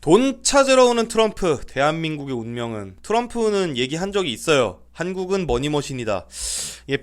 돈 찾으러 오는 트럼프, 대한민국의 운명은. 트럼프는 얘기한 적이 있어요. 한국은 머니머신이다.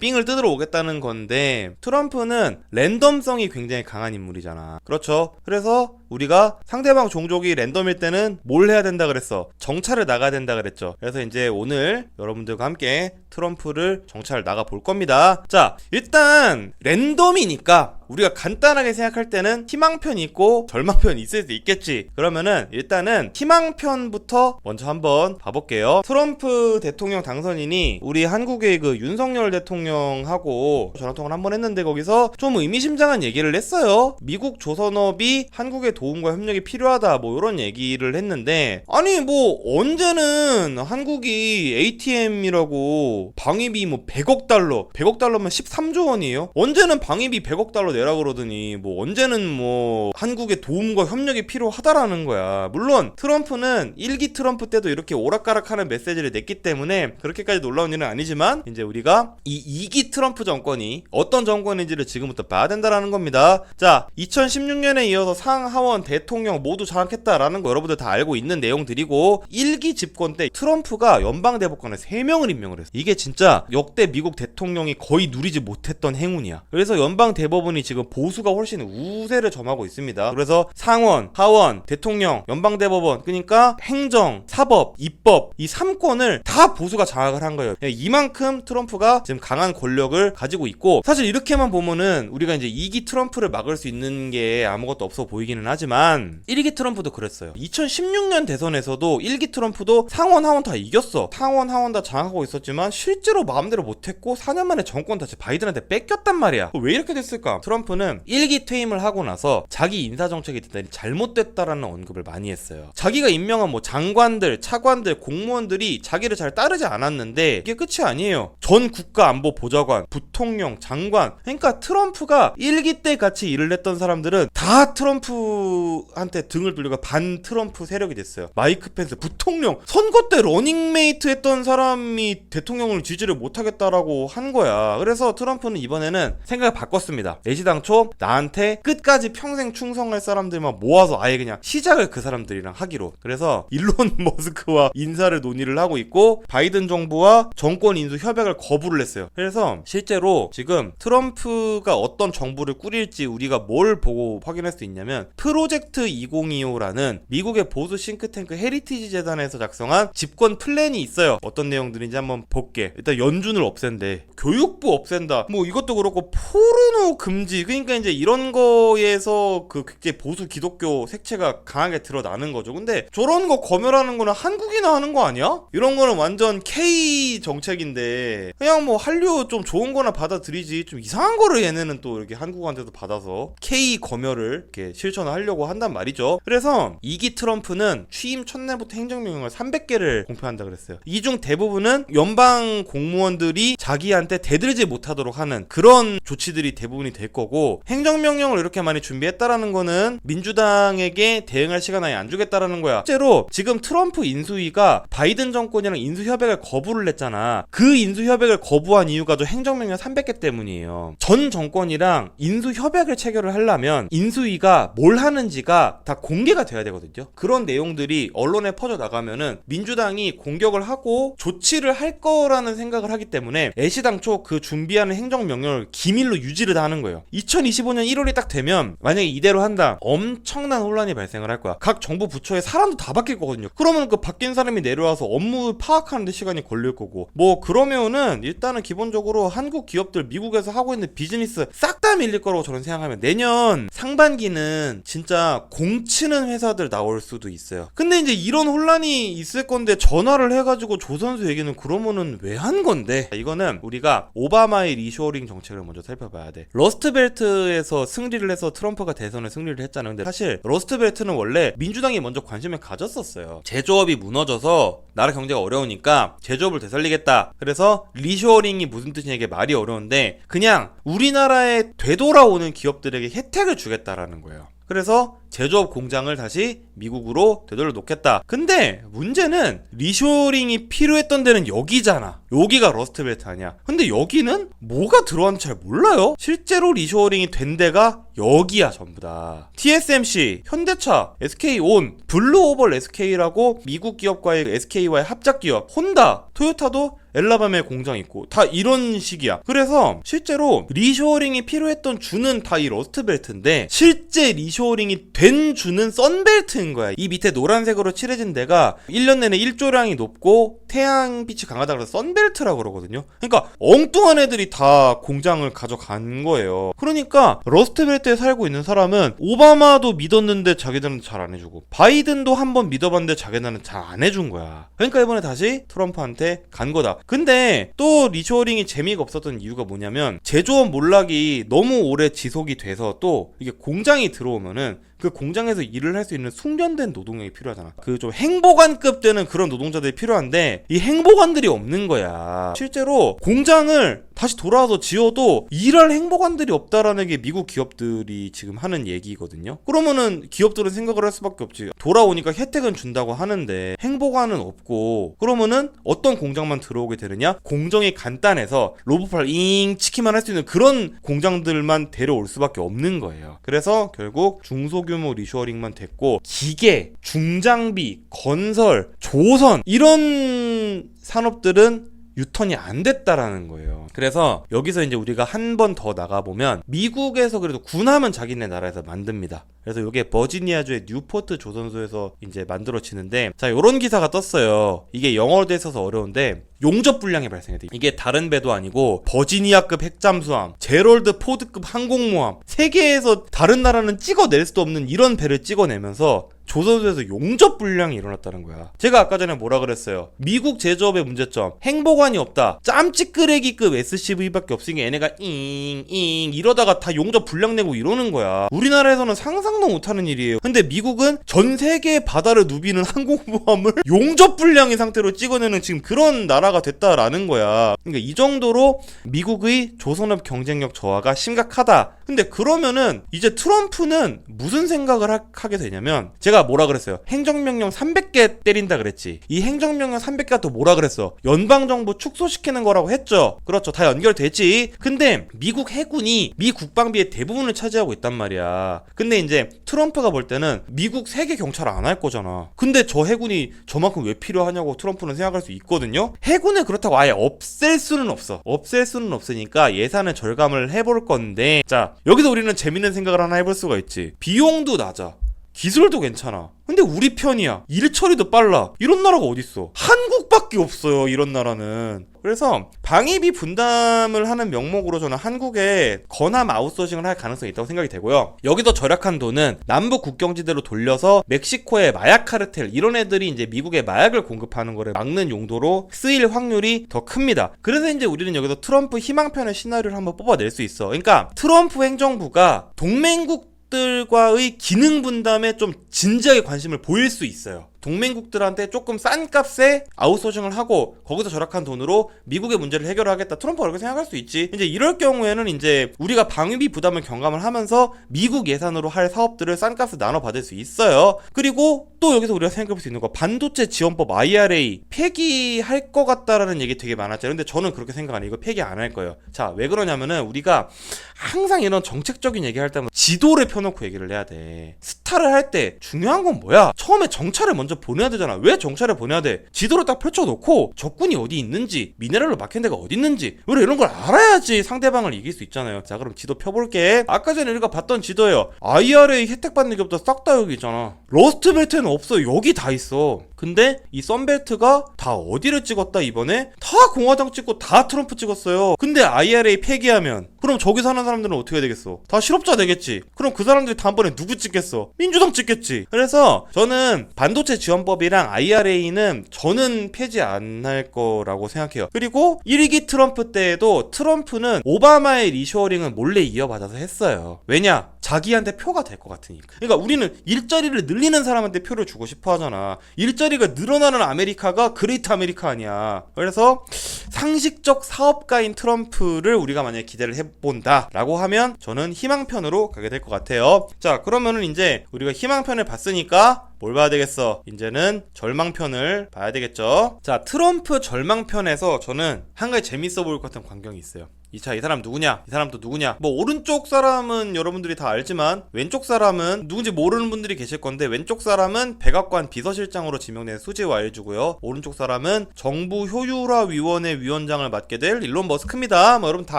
삥을 뜯으러 오겠다는 건데, 트럼프는 랜덤성이 굉장히 강한 인물이잖아. 그렇죠. 그래서 우리가 상대방 종족이 랜덤일 때는 뭘 해야 된다 그랬어? 정찰을 나가야 된다 그랬죠. 그래서 이제 오늘 여러분들과 함께 트럼프를 정찰을 나가 볼 겁니다. 자, 일단 랜덤이니까 우리가 간단하게 생각할 때는 희망편이 있고 절망편이 있을 수 있겠지. 그러면은 일단은 희망편부터 먼저 한번 봐볼게요. 트럼프 대통령 당선인이 우리 한국의 그 윤석열 대통령하고 전화통화를 한번 했는데, 거기서 좀 의미심장한 얘기를 했어요. 미국 조선업이 한국의 도움과 협력이 필요하다, 뭐 이런 얘기를 했는데, 아니 뭐 언제는 한국이 ATM이라고 방위비 뭐 100억 달러 100억 달러면 13조 원이에요. 언제는 방위비 100억 달러 내라 그러더니 뭐 언제는 뭐 한국의 도움과 협력이 필요하다라는 거야. 물론 트럼프는 1기 트럼프 때도 이렇게 오락가락하는 메시지를 냈기 때문에 그렇게까지 놀라운 일은 아니지만, 이제 우리가 이 2기 트럼프 정권이 어떤 정권인지를 지금부터 봐야 된다라는 겁니다. 자, 2016년에 이어서 상하원 대통령 모두 장악했다라는 거 여러분들 다 알고 있는 내용들이고, 1기 집권 때 트럼프가 연방대법관에 3명을 임명을 했어. 이게 진짜 역대 미국 대통령이 거의 누리지 못했던 행운이야. 그래서 연방대법원이 지금 보수가 훨씬 우세를 점하고 있습니다. 그래서 상원, 하원, 대통령, 연방대법원, 그러니까 행정, 사법, 입법, 이 3권을 다 보수가 장악을 한 거예요. 이만큼 트럼프가 지금 강한 권력을 가지고 있고, 사실 이렇게만 보면은 우리가 이제 2기 트럼프를 막을 수 있는 게 아무것도 없어 보이기는 하지만 1기 트럼프도 그랬어요. 2016년 대선에서도 1기 트럼프도 상원, 하원 다 이겼어. 상원, 하원 다 장악하고 있었지만 실제로 마음대로 못했고 4년 만에 정권 다시 바이든한테 뺏겼단 말이야. 왜 이렇게 됐을까? 트럼프는 1기 퇴임을 하고 나서 자기 인사정책이 대단히 잘못됐다라는 언급을 많이 했어요. 자기가 임명한 뭐 장관들, 차관들, 공무원들이 자기를 잘 따르지 않았는데 이게 끝이 아니에요. 전 국가안보보좌관, 부통령, 장관, 그러니까 트럼프가 1기 때 같이 일을 했던 사람들은 다 트럼프한테 등을 돌리고 반 트럼프 세력이 됐어요. 마이크 펜스 부통령, 선거 때 러닝메이트 했던 사람이 대통령을 지지를 못하겠다라고 한 거야. 그래서 트럼프는 이번에는 생각을 바꿨습니다. 애시당초 나한테 끝까지 평생 충성할 사람들만 모아서 아예 그냥 시작을 그 사람들이랑 하기로. 그래서 일론 머스크와 인사를 논의를 하고 있고, 바이든 정부와 정권 인수 협약을 거부를 했어요. 그래서 실제로 지금 트럼프가 어떤 정부를 꾸릴지 우리가 뭘 보고 확인할 수 있냐면, 프로젝트 2025라는 미국의 보수 싱크탱크 헤리티지 재단에서 작성한 집권 플랜이 있어요. 어떤 내용들인지 한번 볼게. 일단 연준을 없앤대, 교육부 없앤다, 뭐 이것도 그렇고 포르노 금지. 그러니까 이제 이런 거에서 그 굉장히 보수 기독교 색채가 강하게 드러나는 거죠. 근데 저런 거 검열하는 거는 한국이나 하는 거 아니야? 이런 거는 완전 K 정책인데 그냥 뭐 한류 좀 좋은 거나 받아들이지, 좀 이상한 거를 얘네는 또 이렇게 한국한테도 받아서 K 검열을 이렇게 실천을 하려고 한단 말이죠. 그래서 2기 트럼프는 취임 첫날부터 행정명령을 300개를 공표한다 그랬어요. 이 중 대부분은 연방 공무원들이 자기한테 대들지 못하도록 하는 그런 조치들이 대부분이 될 거고, 행정명령을 이렇게 많이 준비했다라는 거는 민주당에게 대응할 시간 아예 안 주겠다라는 거야. 실제로 지금 트럼프 인수위가 바이든 정권이랑 인수협약을 거부를 했잖아. 그 인수협약을 거부한 이유가 저 행정명령 300개 때문이에요. 전 정권이랑 인수협약을 체결을 하려면 인수위가 뭘 하는지가 다 공개가 돼야 되거든요. 그런 내용들이 언론에 퍼져나가면은 민주당이 공격을 하고 조치를 할 거라는 생각을 하기 때문에 애시당초 그 준비하는 행정명령을 기밀로 유지를 다 하는 거예요. 2025년 1월이 딱 되면 만약에 이대로 한다, 엄청난 혼란이 발생을 할 거야. 각 정부 부처의 사람도 다 바뀔 거거든요. 그러면 그 바뀐 사람이 내려와서 업무 파악하는 데 시간이 걸릴 거고, 뭐 그러면은 일단은 기본적으로 한국 기업들 미국에서 하고 있는 비즈니스 싹 다 밀릴 거라고 저는 생각하면, 내년 상반기는 진짜 공치는 회사들 나올 수도 있어요. 근데 이제 이런 혼란이 있을 건데 전화를 해가지고 조선소 얘기는 그러면은 왜 한 건데? 이거는 우리가 오바마의 리쇼어링 정책을 먼저 살펴봐야 돼. 러스트벨트에서 승리를 해서 트럼프가 대선에 승리를 했잖아요. 근데 사실 러스트벨트는 원래 민주당이 먼저 관심을 가졌었어요. 제조업이 무너져서 나라 경제가 어려우니까 제조업을 되살리겠다. 그래서 리쇼어링이 무슨 뜻이냐, 이게 말이 어려운데 그냥 우리나라에 되돌아오는 기업들에게 혜택을 주겠다라는 거예요. 그래서 제조업 공장을 다시 미국으로 되돌려 놓겠다. 근데 문제는 리쇼어링이 필요했던 데는 여기잖아. 여기가 러스트벨트 아니야. 근데 여기는 뭐가 들어왔는지 잘 몰라요. 실제로 리쇼어링이 된 데가 여기야 전부 다. TSMC, 현대차, SK온, 블루오벌 SK라고 미국 기업과의 SK와의 합작 기업, 혼다, 토요타도 엘라바마에 공장 있고 다 이런 식이야. 그래서 실제로 리쇼어링이 필요했던 주는 다 이 러스트벨트인데 실제 리쇼어링이 된 주는 썬벨트인 거야. 이 밑에 노란색으로 칠해진 데가 1년 내내 일조량이 높고 태양빛이 강하다 그래서 썬벨트라고 그러거든요. 그러니까 엉뚱한 애들이 다 공장을 가져간 거예요. 그러니까 러스트벨트에 살고 있는 사람은 오바마도 믿었는데 자기들은 잘 안 해주고 바이든도 한번 믿어봤는데 자기들은 잘 안 해준 거야. 그러니까 이번에 다시 트럼프한테 간 거다. 근데 또 리쇼어링이 재미가 없었던 이유가 뭐냐면 제조업 몰락이 너무 오래 지속이 돼서 또 이게 공장이 들어오면은 그 공장에서 일을 할 수 있는 숙련된 노동력이 필요하잖아. 그 좀 행보관급 되는 그런 노동자들이 필요한데 이 행보관들이 없는 거야. 실제로 공장을 다시 돌아와서 지어도 일할 행보관들이 없다라는 게 미국 기업들이 지금 하는 얘기거든요. 그러면은 기업들은 생각을 할 수밖에 없지. 돌아오니까 혜택은 준다고 하는데 행보관은 없고 그러면은 어떤 공장만 들어오게 되느냐? 공정이 간단해서 로봇팔 잉 치기만 할 수 있는 그런 공장들만 데려올 수밖에 없는 거예요. 그래서 결국 중소규모 리쇼어링만 됐고 기계, 중장비, 건설, 조선 이런 산업들은 유턴이 안 됐다라는 거예요. 그래서 여기서 이제 우리가 한 번 더 나가보면 미국에서 그래도 군함은 자기네 나라에서 만듭니다. 그래서 이게 버지니아주의 뉴포트 조선소에서 이제 만들어지는데 자 요런 기사가 떴어요. 이게 영어로 돼 있어서 어려운데 용접 불량이 발생했대. 이게 다른 배도 아니고 버지니아급 핵잠수함, 제럴드 포드급 항공모함 세계에서 다른 나라는 찍어낼 수도 없는 이런 배를 찍어내면서 조선소에서 용접 불량이 일어났다는 거야. 제가 아까 전에 뭐라 그랬어요. 미국 제조업의 문제점 행보관이 없다. 짬찌끄레기급 SCV밖에 없으니까 얘네가 잉잉 이러다가 다 용접 불량 내고 이러는 거야. 우리나라에서는 상상도 못하는 일이에요. 근데 미국은 전 세계의 바다를 누비는 항공모함을 용접 불량인 상태로 찍어내는 지금 그런 나라가 됐다라는 거야. 그러니까 이 정도로 미국의 조선업 경쟁력 저하가 심각하다. 근데 그러면은 이제 트럼프는 무슨 생각을 하게 되냐면 제가 뭐라 그랬어요? 행정명령 300개 때린다 그랬지. 이 행정명령 300개가 또 뭐라 그랬어? 연방정부 축소시키는 거라고 했죠. 그렇죠. 다 연결되지. 근데 미국 해군이 미 국방비의 대부분을 차지하고 있단 말이야. 근데 이제 트럼프가 볼 때는 미국 세계 경찰 안 할 거잖아. 근데 저 해군이 저만큼 왜 필요하냐고 트럼프는 생각할 수 있거든요. 해군을 그렇다고 아예 없앨 수는 없어. 없앨 수는 없으니까 예산을 절감을 해볼 건데 자 여기서 우리는 재밌는 생각을 하나 해볼 수가 있지. 비용도 낮아. 기술도 괜찮아. 근데 우리 편이야. 일 처리도 빨라. 이런 나라가 어딨어. 한국밖에 없어요. 이런 나라는. 그래서 방위비 분담을 하는 명목으로 저는 한국에 건함 아웃소싱을 할 가능성이 있다고 생각이 되고요. 여기서 절약한 돈은 남북 국경지대로 돌려서 멕시코의 마약 카르텔 이런 애들이 이제 미국에 마약을 공급하는 거를 막는 용도로 쓰일 확률이 더 큽니다. 그래서 이제 우리는 여기서 트럼프 희망편의 시나리오를 한번 뽑아낼 수 있어. 그러니까 트럼프 행정부가 동맹국 들과의 기능 분담에 좀 진지하게 관심을 보일 수 있어요. 동맹국들한테 조금 싼 값에 아웃소싱을 하고 거기서 절약한 돈으로 미국의 문제를 해결하겠다. 트럼프가 그렇게 생각할 수 있지. 이제 이럴 경우에는 이제 우리가 방위비 부담을 경감을 하면서 미국 예산으로 할 사업들을 싼 값을 나눠 받을 수 있어요. 그리고 또 여기서 우리가 생각해 볼 수 있는 거 반도체 지원법 IRA 폐기할 것 같다라는 얘기 되게 많았죠. 근데 저는 그렇게 생각 안 해요. 이거 폐기 안 할 거예요. 자, 왜 그러냐면은 우리가 항상 이런 정책적인 얘기 할 때마다 지도를 펴놓고 얘기를 해야 돼. 스타를 할 때 중요한 건 뭐야? 처음에 정찰을 먼저 보내야 되잖아. 왜 정찰을 보내야 돼? 지도를 딱 펼쳐놓고 적군이 어디 있는지 미네랄로 막힌 데가 어디 있는지 우리 이런 걸 알아야지 상대방을 이길 수 있잖아요. 자 그럼 지도 펴볼게. 아까 전에 우리가 봤던 지도예요. IRA 혜택 받는 게부터 싹 다 여기 있잖아. 러스트벨트는 없어. 여기 다 있어. 근데 이 썬벨트가 다 어디를 찍었다 이번에? 다 공화당 찍고 다 트럼프 찍었어요. 근데 IRA 폐기하면 그럼 저기 사는 사람들은 어떻게 되겠어? 다 실업자 되겠지. 그럼 그 사람들이 다음번에 누구 찍겠어? 민주당 찍겠지. 그래서 저는 반도체 지원법이랑 IRA는 저는 폐지 안 할 거라고 생각해요. 그리고 1기 트럼프 때에도 트럼프는 오바마의 리쇼어링은 몰래 이어받아서 했어요. 왜냐? 자기한테 표가 될 것 같으니까. 그러니까 우리는 일자리를 늘리는 사람한테 표를 주고 싶어 하잖아. 일자리가 늘어나는 아메리카가 그레이트 아메리카 아니야. 그래서 상식적 사업가인 트럼프를 우리가 만약에 기대를 해본다 라고 하면 저는 희망편으로 가게 될 것 같아요. 자, 그러면은 이제 우리가 희망편을 봤으니까 뭘 봐야 되겠어? 이제는 절망편을 봐야 되겠죠. 자, 트럼프 절망편에서 저는 한 가지 재밌어 보일 것 같은 광경이 있어요. 이 사람 누구냐? 이 사람 또 누구냐? 뭐 오른쪽 사람은 여러분들이 다 알지만 왼쪽 사람은 누군지 모르는 분들이 계실 건데, 왼쪽 사람은 백악관 비서실장으로 지명된 수지 와일즈고요. 오른쪽 사람은 정부 효율화 위원회 위원장을 맡게 될 일론 머스크입니다. 뭐 여러분 다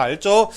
알죠?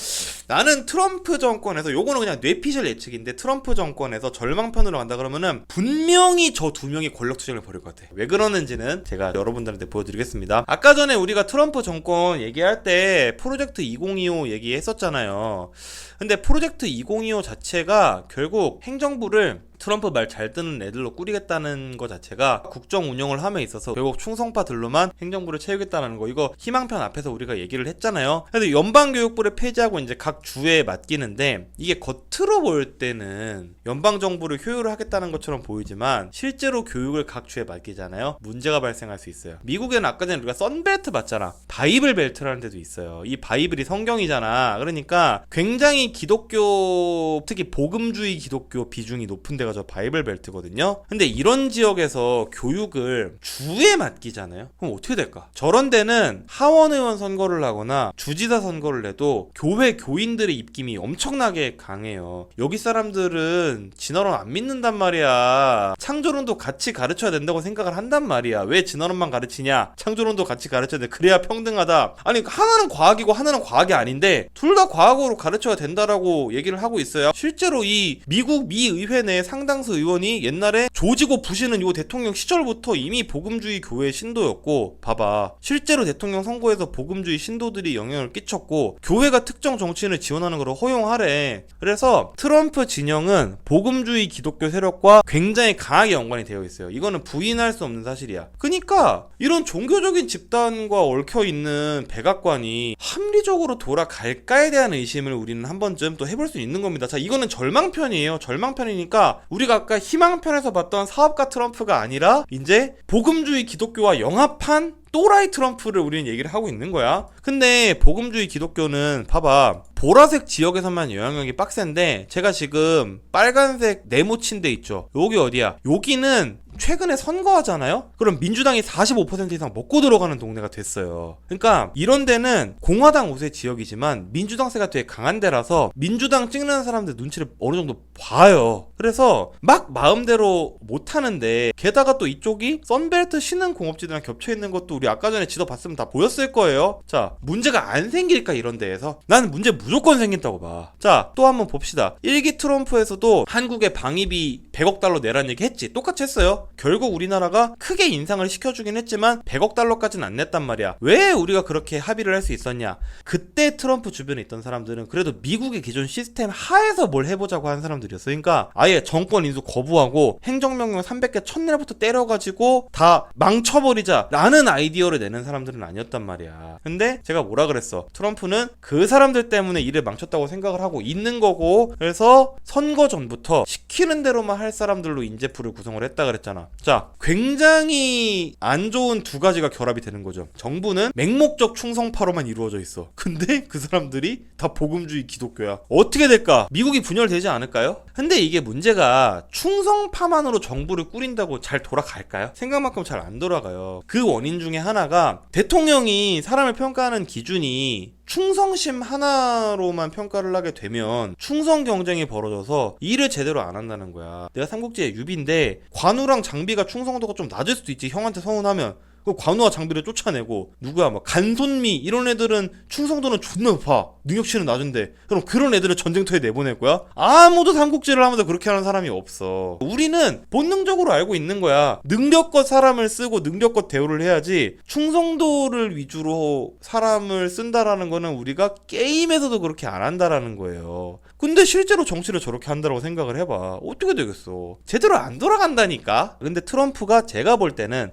나는 트럼프 정권에서, 요거는 그냥 뇌피셜 예측인데, 트럼프 정권에서 절망편으로 간다 그러면은 분명히 저 두 명이 권력투쟁을 벌일 것 같아. 왜 그러는지는 제가 여러분들한테 보여드리겠습니다. 아까 전에 우리가 트럼프 정권 얘기할 때 프로젝트 2025 얘기했었잖아요. 근데 프로젝트 2025 자체가 결국 행정부를 트럼프 말 잘 듣는 애들로 꾸리겠다는 거 자체가 국정 운영을 함에 있어서 결국 충성파들로만 행정부를 채우겠다는 거, 이거 희망편 앞에서 우리가 얘기를 했잖아요. 그래서 연방교육부를 폐지하고 이제 각 주에 맡기는데, 이게 겉으로 볼 때는 연방정부를 효율화하겠다는 것처럼 보이지만 실제로 교육을 각 주에 맡기잖아요. 문제가 발생할 수 있어요. 미국에는 아까 전에 우리가 선벨트 봤잖아. 바이블 벨트라는 데도 있어요. 이 바이블이 성경이잖아. 그러니까 굉장히 기독교, 특히 복음주의 기독교 비중이 높은 데가 저 바이블 벨트거든요. 근데 이런 지역에서 교육을 주에 맡기잖아요. 그럼 어떻게 될까? 저런 데는 하원의원 선거를 하거나 주지사 선거를 해도 교회 교인들의 입김이 엄청나게 강해요. 여기 사람들은 진화론 안 믿는단 말이야. 창조론도 같이 가르쳐야 된다고 생각을 한단 말이야. 왜 진화론만 가르치냐? 창조론도 같이 가르쳐야 돼. 그래야 평등하다. 아니, 하나는 과학이고 하나는 과학이 아닌데 둘 다 과학으로 가르쳐야 된다라고 얘기를 하고 있어요. 실제로 이 미국 미 의회 내 상당수 의원이 옛날에 조지고 부시는 요 대통령 시절부터 이미 복음주의 교회 신도였고, 봐봐, 실제로 대통령 선거에서 복음주의 신도들이 영향을 끼쳤고 교회가 특정 정치인을 지원하는 걸 허용하래. 그래서 트럼프 진영은 복음주의 기독교 세력과 굉장히 강하게 연관이 되어 있어요. 이거는 부인할 수 없는 사실이야. 그러니까 이런 종교적인 집단과 얽혀있는 백악관이 합리적으로 돌아갈까에 대한 의심을 우리는 한 번쯤 또 해볼 수 있는 겁니다. 자, 이거는 절망편이에요. 절망편이니까 우리가 아까 희망편에서 봤던 사업가 트럼프가 아니라 이제 복음주의 기독교와 영합한 또라이 트럼프를 우리는 얘기를 하고 있는 거야. 근데 복음주의 기독교는 봐봐, 보라색 지역에서만 영향력이 빡센데, 제가 지금 빨간색 네모친 데 있죠. 여기 어디야? 여기는 최근에 선거하잖아요? 그럼 민주당이 45% 이상 먹고 들어가는 동네가 됐어요. 그러니까 이런 데는 공화당 우세 지역이지만 민주당세가 되게 강한 데라서 민주당 찍는 사람들 눈치를 어느 정도 봐요. 그래서 막 마음대로 못 하는데, 게다가 또 이쪽이 선벨트 신흥 공업지대랑 겹쳐있는 것도 우리 아까 전에 지도 봤으면 다 보였을 거예요. 자, 문제가 안 생길까 이런 데에서? 나는 문제 무조건 생긴다고 봐. 자, 또 한번 봅시다. 1기 트럼프에서도 한국에 방위비 100억 달러 내라는 얘기 했지. 똑같이 했어요. 결국 우리나라가 크게 인상을 시켜주긴 했지만 100억 달러까지는 안 냈단 말이야. 왜 우리가 그렇게 합의를 할 수 있었냐? 그때 트럼프 주변에 있던 사람들은 그래도 미국의 기존 시스템 하에서 뭘 해보자고 하는 사람들이었어. 그러니까 아예 정권 인수 거부하고 행정명령 300개 첫날부터 때려가지고 다 망쳐버리자 라는 아이디어를 내는 사람들은 아니었단 말이야. 근데 제가 뭐라 그랬어? 트럼프는 그 사람들 때문에 일을 망쳤다고 생각을 하고 있는 거고, 그래서 선거 전부터 시키는 대로만 할 사람들로 인재풀을 구성을 했다 그랬잖아. 자, 굉장히 안 좋은 두 가지가 결합이 되는 거죠. 정부는 맹목적 충성파로만 이루어져 있어. 근데 그 사람들이 다 복음주의 기독교야. 어떻게 될까? 미국이 분열되지 않을까요? 근데 이게 문제가 충성파만으로 정부를 꾸린다고 잘 돌아갈까요? 생각만큼 잘 안 돌아가요. 그 원인 중에 하나가, 대통령이 사람을 평가하는 기준이 충성심 하나로만 평가를 하게 되면 충성 경쟁이 벌어져서 일을 제대로 안 한다는 거야. 내가 삼국지의 유비인데 관우랑 장비가 충성도가 좀 낮을 수도 있지. 형한테 서운하면 그 관우와 장비를 쫓아내고, 누구야 막 간손미 이런 애들은 충성도는 존나 높아. 능력치는 낮은데 그럼 그런 애들을 전쟁터에 내보낼 거야? 아무도 삼국지를 하면서 그렇게 하는 사람이 없어. 우리는 본능적으로 알고 있는 거야. 능력껏 사람을 쓰고 능력껏 대우를 해야지, 충성도를 위주로 사람을 쓴다라는 거는 우리가 게임에서도 그렇게 안 한다라는 거예요. 근데 실제로 정치를 저렇게 한다고 생각을 해봐. 어떻게 되겠어? 제대로 안 돌아간다니까. 근데 트럼프가, 제가 볼 때는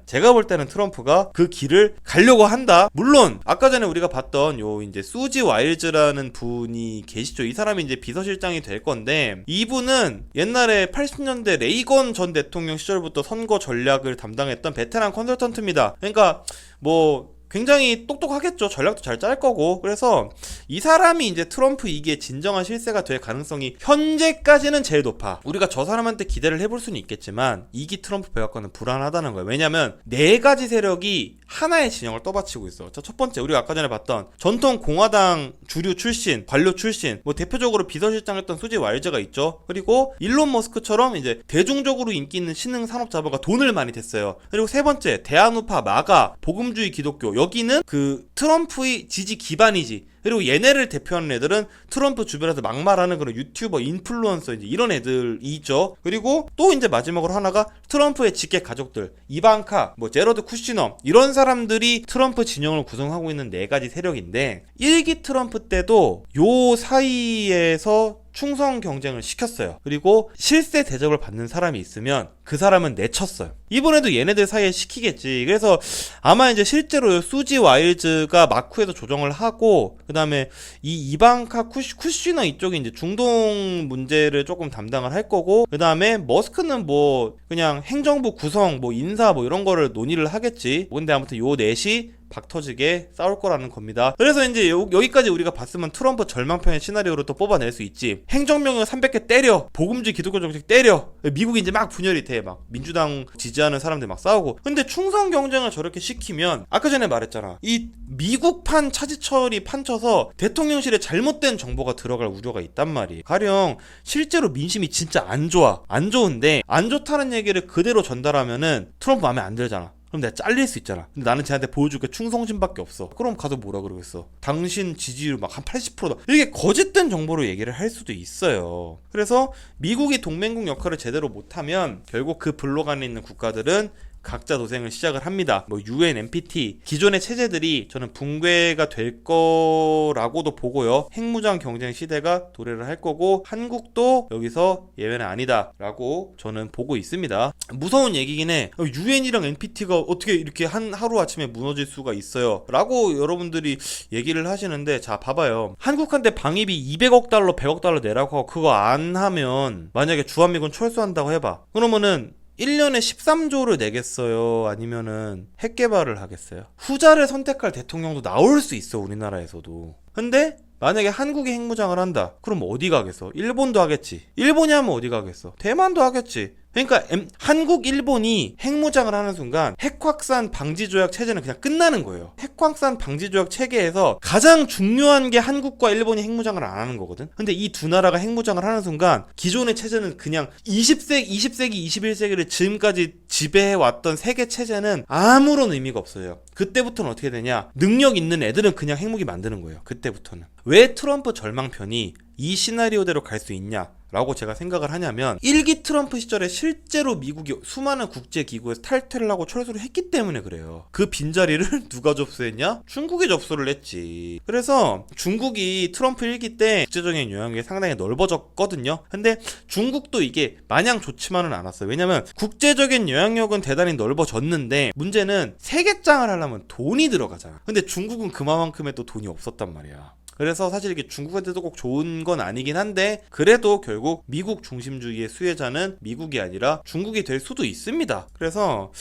트럼프 트럼프가 그 길을 가려고 한다. 물론 아까 전에 우리가 봤던 요 이제 수지 와일즈라는 분이 계시죠. 이 사람이 이제 비서실장이 될 건데, 이분은 옛날에 80년대 레이건 전 대통령 시절부터 선거 전략을 담당했던 베테랑 컨설턴트입니다. 그러니까 뭐 굉장히 똑똑하겠죠. 전략도 잘 짤 거고. 그래서 이 사람이 이제 트럼프 2기의 진정한 실세가 될 가능성이 현재까지는 제일 높아. 우리가 저 사람한테 기대를 해볼 수는 있겠지만 2기 트럼프 백악관은 불안하다는 거예요. 왜냐면 네 가지 세력이 하나의 진영을 떠받치고 있어. 자, 첫 번째, 우리가 아까 전에 봤던 전통 공화당 주류 출신, 관료 출신, 뭐 대표적으로 비서실장했던 수지 와일즈가 있죠. 그리고 일론 머스크처럼 이제 대중적으로 인기 있는 신흥 산업 자본가 돈을 많이 댔어요. 그리고 세 번째, 대한우파, 마가, 복음주의 기독교. 여기는 그 트럼프의 지지 기반이지. 그리고 얘네를 대표하는 애들은 트럼프 주변에서 막말하는 그런 유튜버, 인플루언서 이제 이런 애들이 있죠. 그리고 또 이제 마지막으로 하나가 트럼프의 직계 가족들, 이방카, 뭐 제러드 쿠시너, 이런 사람들이 트럼프 진영을 구성하고 있는 네 가지 세력인데, 1기 트럼프 때도 요 사이에서 충성 경쟁을 시켰어요. 그리고 실세 대접을 받는 사람이 있으면 그 사람은 내쳤어요. 이번에도 얘네들 사이에 시키겠지. 그래서 아마 이제 실제로 수지 와일즈가 마쿠에서 조정을 하고, 그 다음에 이 이방카 쿠시너 이쪽이 이제 중동 문제를 조금 담당을 할 거고, 그 다음에 머스크는 뭐 그냥 행정부 구성, 뭐 인사 뭐 이런 거를 논의를 하겠지. 근데 아무튼 요 넷이 박터지게 싸울 거라는 겁니다. 그래서 이제 여기까지 우리가 봤으면 트럼프 절망편의 시나리오로 또 뽑아낼 수 있지. 행정명령 300개 때려, 복음주의 기독교 정책 때려, 미국이 이제 막 분열이 돼. 막 민주당 지지하는 사람들 막 싸우고. 근데 충성 경쟁을 저렇게 시키면 아까 전에 말했잖아, 이 미국판 차지철이 판쳐서 대통령실에 잘못된 정보가 들어갈 우려가 있단 말이에요. 가령 실제로 민심이 진짜 안 좋은데 안 좋다는 얘기를 그대로 전달하면은 트럼프 마음에 안 들잖아. 그럼 내가 잘릴 수 있잖아. 근데 나는 쟤한테 보여줄 게 충성심밖에 없어. 그럼 가서 뭐라 그러겠어? 당신 지지율 막 한 80%다. 이게 거짓된 정보로 얘기를 할 수도 있어요. 그래서 미국이 동맹국 역할을 제대로 못하면 결국 그 블록 안에 있는 국가들은 각자 도생을 시작을 합니다. 뭐 UN, NPT 기존의 체제들이 저는 붕괴가 될 거라고도 보고요. 핵무장 경쟁 시대가 도래를 할 거고, 한국도 여기서 예외는 아니다라고 저는 보고 있습니다. 무서운 얘기긴 해. UN이랑 NPT가 어떻게 이렇게 하루 아침에 무너질 수가 있어요? 라고 여러분들이 얘기를 하시는데, 자 봐봐요. 한국한테 방위비 200억 달러, 100억 달러 내라고 하고 그거 안 하면, 만약에 주한미군 철수한다고 해봐. 그러면은 1년에 13조를 내겠어요? 아니면은 핵 개발을 하겠어요? 후자를 선택할 대통령도 나올 수 있어, 우리나라에서도. 근데 만약에 한국이 핵무장을 한다. 그럼 어디 가겠어? 일본도 하겠지. 일본이 하면 어디 가겠어? 대만도 하겠지. 그러니까 한국, 일본이 핵무장을 하는 순간 핵확산 방지조약 체제는 그냥 끝나는 거예요. 핵확산 방지조약 체계에서 가장 중요한 게 한국과 일본이 핵무장을 안 하는 거거든. 근데 이 두 나라가 핵무장을 하는 순간 기존의 체제는 그냥 20세기, 21세기를 지금까지 지배해왔던 세계 체제는 아무런 의미가 없어요. 그때부터는 어떻게 되냐? 능력 있는 애들은 그냥 핵무기 만드는 거예요. 그때부터는. 왜 트럼프 절망편이 이 시나리오대로 갈 수 있냐? 라고 제가 생각을 하냐면, 1기 트럼프 시절에 실제로 미국이 수많은 국제기구에서 탈퇴를 하고 철수를 했기 때문에 그래요. 그 빈자리를 누가 접수했냐? 중국이 접수를 했지. 그래서 중국이 트럼프 1기 때 국제적인 영향력이 상당히 넓어졌거든요. 근데 중국도 이게 마냥 좋지만은 않았어요. 왜냐면 국제적인 영향력은 대단히 넓어졌는데 문제는 세계장을 하려면 돈이 들어가잖아. 근데 중국은 그만큼의 또 돈이 없었단 말이야. 그래서 사실 이게 중국한테도 꼭 좋은 건 아니긴 한데, 그래도 결국 미국 중심주의의 수혜자는 미국이 아니라 중국이 될 수도 있습니다. 그래서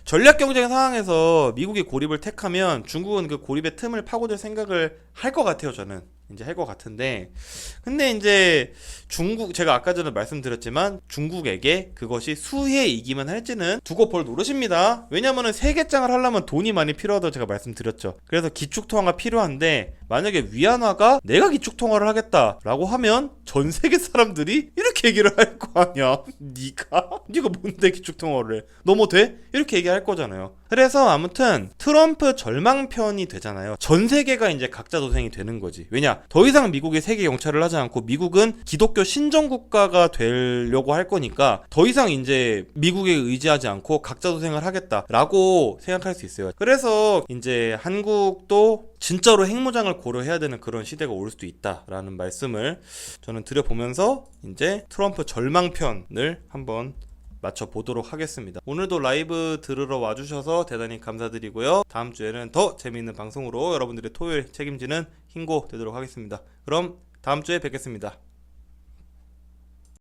전략 경쟁 상황에서 미국이 고립을 택하면 중국은 그 고립의 틈을 파고들 생각을 할 것 같아요. 저는 이제 할 것 같은데, 근데 이제 중국, 제가 아까 전에 말씀드렸지만 중국에게 그것이 수혜이기만 할지는 두고 볼 노릇입니다. 왜냐면은 세계장을 하려면 돈이 많이 필요하다고 제가 말씀드렸죠. 그래서 기축통화가 필요한데, 만약에 위안화가 내가 기축통화를 하겠다라고 하면 전 세계 사람들이 이렇게 얘기를 할 거 아니야. 네가 뭔데 기축통화를 해? 너 뭐 돼? 이렇게 얘기할 거잖아요. 그래서 아무튼 트럼프 절망편이 되잖아요. 전 세계가 이제 각자 도생이 되는 거지. 왜냐? 더 이상 미국이 세계 영차를 하지 않고 미국은 기독교 신정국가가 되려고 할 거니까 더 이상 이제 미국에 의지하지 않고 각자 도생을 하겠다라고 생각할 수 있어요. 그래서 이제 한국도 진짜로 핵무장을 고려해야 되는 그런 시대가 올 수도 있다라는 말씀을 저는 드려보면서 이제 트럼프 절망편을 한번 맞춰보도록 하겠습니다. 오늘도 라이브 들으러 와주셔서 대단히 감사드리고요. 다음 주에는 더 재미있는 방송으로 여러분들의 토요일 책임지는 흰고 되도록 하겠습니다. 그럼 다음 주에 뵙겠습니다.